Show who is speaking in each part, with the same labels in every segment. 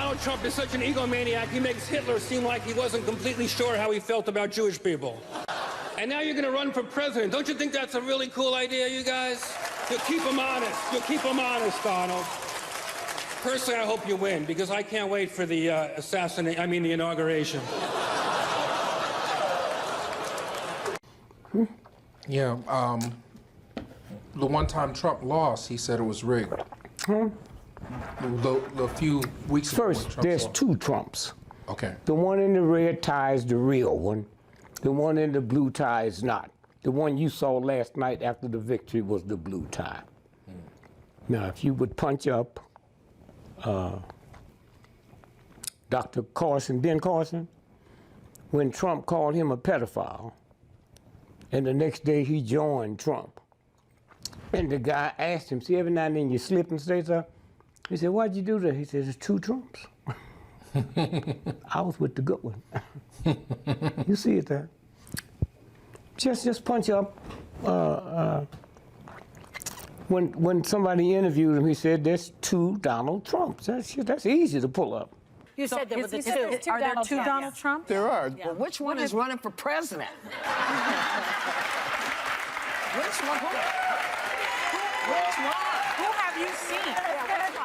Speaker 1: Donald Trump is such an egomaniac, he makes Hitler seem like he wasn't completely sure how he felt about Jewish people. And now you're going to run for president. Don't you think that's a really cool idea, you guys? You'll keep him honest. You'll keep him honest, Donald. Personally, I hope you win, because I can't wait for the the inauguration.
Speaker 2: Yeah, the one time Trump lost, he said it was rigged. The few weeks ago when
Speaker 3: First,
Speaker 2: Trump
Speaker 3: there's
Speaker 2: lost.
Speaker 3: two Trumps.
Speaker 2: Okay.
Speaker 3: The one in the red tie is the real one. The one in the blue tie is not. The one you saw last night after the victory was the blue tie. Now, if you would punch up Dr. Carson, Ben Carson, when Trump called him a pedophile, and the next day he joined Trump. And the guy asked him, see, every now and then you slip and say something? He said, why'd you do that? He said, it's two Trumps. I was with the good one. You see it there. Just punch up. When somebody interviewed him, he said, there's two Donald Trumps. That's easy to pull up.
Speaker 4: You said there were the two.
Speaker 5: Are there two Donald Trumps?
Speaker 6: There are.
Speaker 4: Well, which one is running for president? Which one? Which one?
Speaker 5: Who have you seen?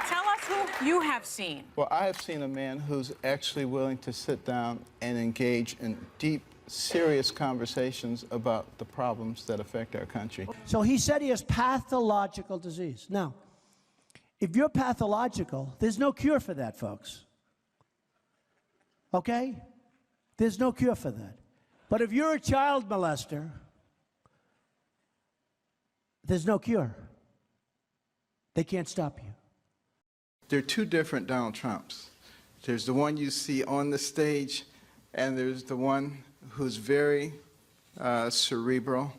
Speaker 5: Tell us who you have seen.
Speaker 6: Well, I have seen a man who's actually willing to sit down and engage in deep, serious conversations about the problems that affect our country.
Speaker 7: So he said he has pathological disease. Now, if you're pathological, there's no cure for that, folks. Okay? There's no cure for that. But if you're a child molester, there's no cure. They can't stop you.
Speaker 6: There are two different Donald Trumps. There's the one you see on the stage, and there's the one who's very cerebral,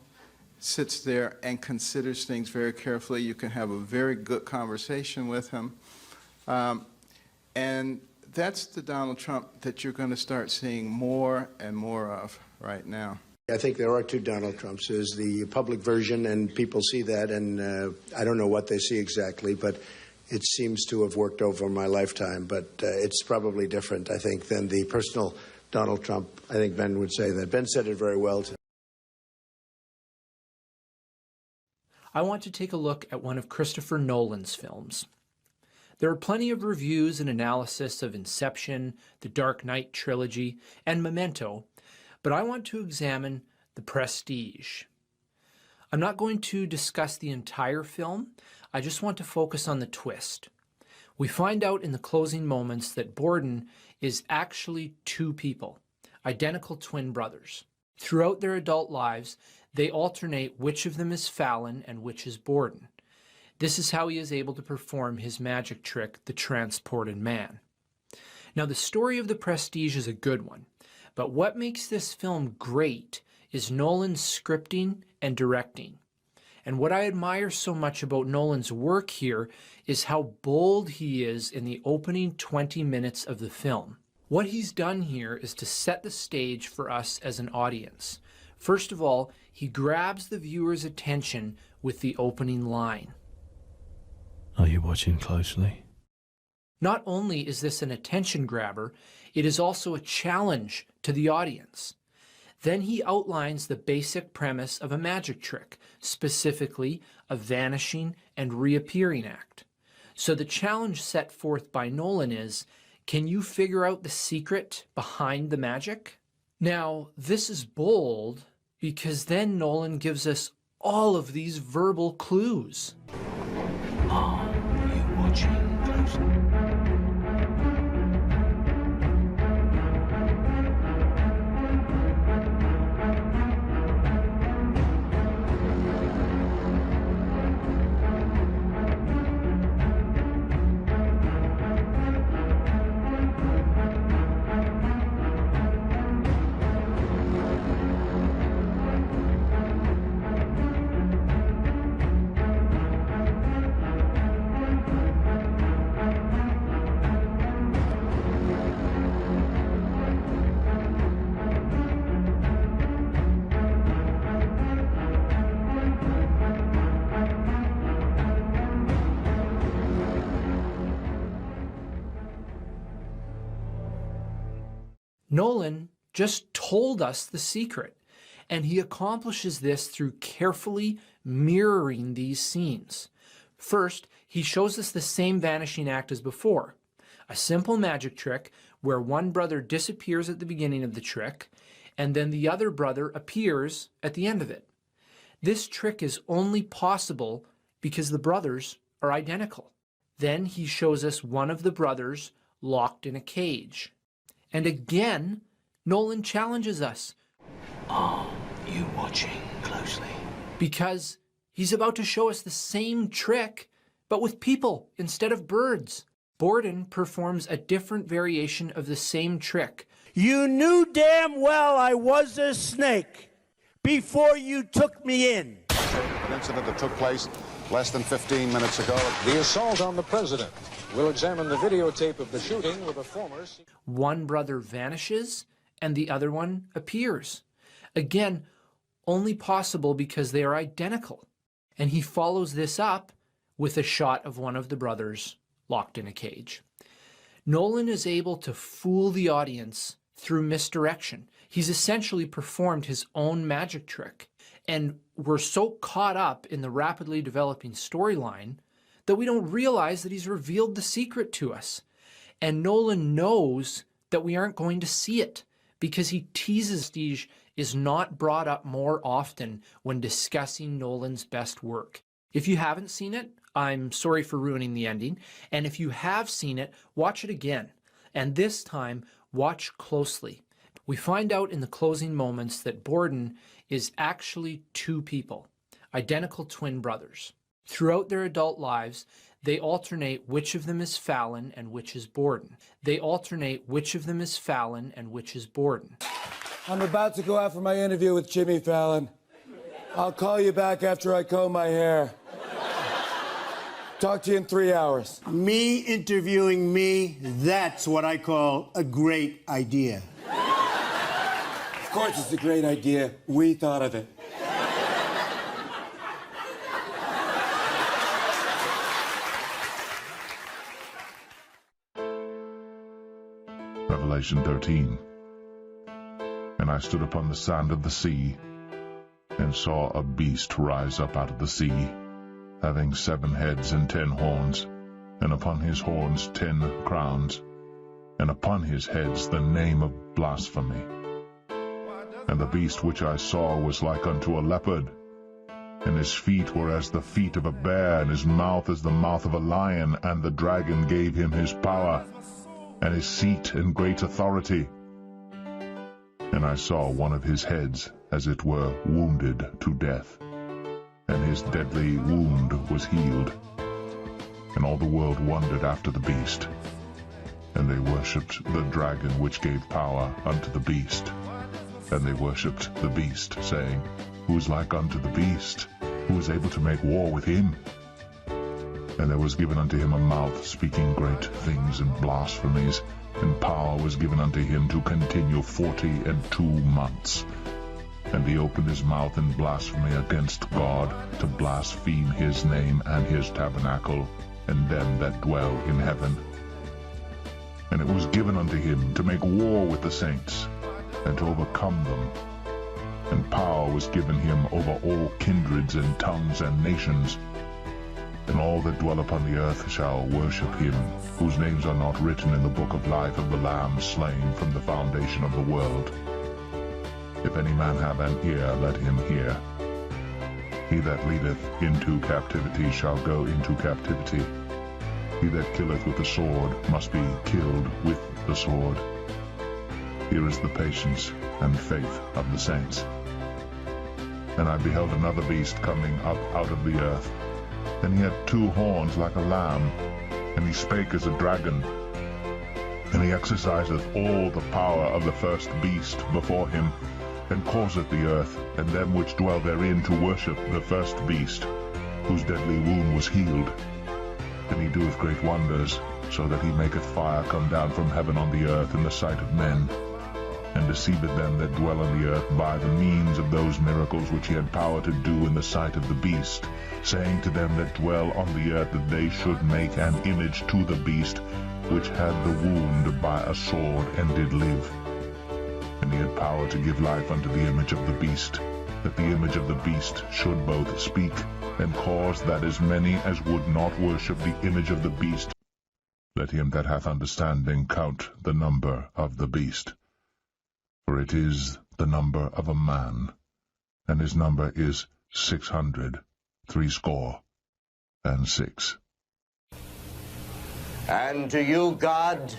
Speaker 6: sits there and considers things very carefully. You can have a very good conversation with him. And that's the Donald Trump that you're going to start seeing more and more of right now.
Speaker 8: I think there are two Donald Trumps. There's the public version, and people see that, and I don't know what they see exactly, but it seems to have worked over my lifetime. But it's probably different, I think, than the personal Donald Trump. I think Ben would say that. Ben said it very well today.
Speaker 9: I want to take a look at one of Christopher Nolan's films. There are plenty of reviews and analysis of Inception, the Dark Knight trilogy, and Memento, but I want to examine The Prestige. I'm not going to discuss the entire film, I just want to focus on the twist. We find out in the closing moments that Borden is actually two people, identical twin brothers. Throughout their adult lives, they alternate which of them is Fallon and which is Borden. This is how he is able to perform his magic trick, the transported man. Now, the story of The Prestige is a good one, but what makes this film great is Nolan's scripting and directing. And what I admire so much about Nolan's work here is how bold he is in the opening 20 minutes of the film. What he's done here is to set the stage for us as an audience. First of all, he grabs the viewer's attention with the opening line.
Speaker 10: Are you watching closely?
Speaker 9: Not only is this an attention grabber, it is also a challenge to the audience. Then he outlines the basic premise of a magic trick, specifically a vanishing and reappearing act. So the challenge set forth by Nolan is, can you figure out the secret behind the magic? Now, this is bold because then Nolan gives us all of these verbal clues.
Speaker 10: Are you watching closely?
Speaker 9: Nolan just told us the secret, and he accomplishes this through carefully mirroring these scenes. First, he shows us the same vanishing act as before, a simple magic trick where one brother disappears at the beginning of the trick, and then the other brother appears at the end of it. This trick is only possible because the brothers are identical. Then he shows us one of the brothers locked in a cage. And again, Nolan challenges us.
Speaker 10: Are you watching closely?
Speaker 9: Because he's about to show us the same trick, but with people instead of birds. Borden performs a different variation of the same trick.
Speaker 7: You knew damn well I was a snake before you took me in.
Speaker 11: An incident that took place less than 15 minutes ago.
Speaker 12: The assault on the president. We'll examine the videotape of the shooting with a former...
Speaker 9: One brother vanishes and the other one appears. Again, only possible because they are identical. And he follows this up with a shot of one of the brothers locked in a cage. Nolan is able to fool the audience through misdirection. He's essentially performed his own magic trick. And we're so caught up in the rapidly developing storyline that we don't realize that he's revealed the secret to us. And Nolan knows that we aren't going to see it because he teases Prestige is not brought up more often when discussing Nolan's best work. If you haven't seen it, I'm sorry for ruining the ending. And if you have seen it, watch it again. And this time, watch closely. We find out in the closing moments that Borden is actually two people, identical twin brothers. Throughout their adult lives, they alternate which of them is Fallon and which is Borden. They alternate which of them is Fallon and which is Borden.
Speaker 13: I'm about to go out for my interview with Jimmy Fallon. I'll call you back after I comb my hair. Talk to you in 3 hours.
Speaker 14: Me interviewing me, that's what I call a great idea.
Speaker 13: Of course it's a great idea. We thought of it.
Speaker 15: Revelation 13. And I stood upon the sand of the sea, and saw a beast rise up out of the sea, having 7 heads and 10 horns, and upon his horns 10 crowns, and upon his heads the name of blasphemy. And the beast which I saw was like unto a leopard, and his feet were as the feet of a bear, and his mouth as the mouth of a lion. And the dragon gave him his power, and his seat and great authority. And I saw one of his heads as it were wounded to death, and his deadly wound was healed. And all the world wondered after the beast, and they worshipped the dragon which gave power unto the beast. And they worshipped the beast, saying, Who is like unto the beast? Who is able to make war with him? And there was given unto him a mouth speaking great things and blasphemies, and power was given unto him to continue 42 months. And he opened his mouth in blasphemy against God, to blaspheme his name and his tabernacle, and them that dwell in heaven. And it was given unto him to make war with the saints, and to overcome them. And power was given him over all kindreds and tongues and nations. And all that dwell upon the earth shall worship him, whose names are not written in the book of life of the Lamb slain from the foundation of the world. If any man have an ear, let him hear. He that leadeth into captivity shall go into captivity. He that killeth with the sword must be killed with the sword. Here is the patience and faith of the saints. And I beheld another beast coming up out of the earth. And he had 2 horns like a lamb, and he spake as a dragon. And he exerciseth all the power of the first beast before him, and causeth the earth and them which dwell therein to worship the first beast, whose deadly wound was healed. And he doeth great wonders, so that he maketh fire come down from heaven on the earth in the sight of men, and deceiveth them that dwell on the earth by the means of those miracles which he had power to do in the sight of the beast, saying to them that dwell on the earth that they should make an image to the beast, which had the wound by a sword and did live. and he had power to give life unto the image of the beast, that the image of the beast should both speak, and cause that as many as would not worship the image of the beast, let him that hath understanding count the number of the beast. For it is the number of a man, and his number is 666.
Speaker 16: And to you, God,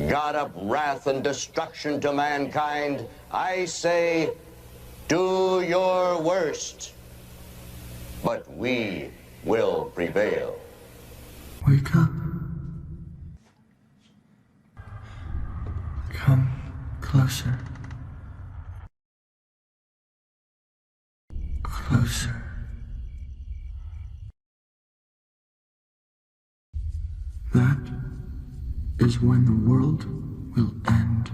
Speaker 16: God of wrath and destruction to mankind, I say, do your worst, but we will prevail.
Speaker 17: Wake up. Come closer. Closer. That is when the world will end.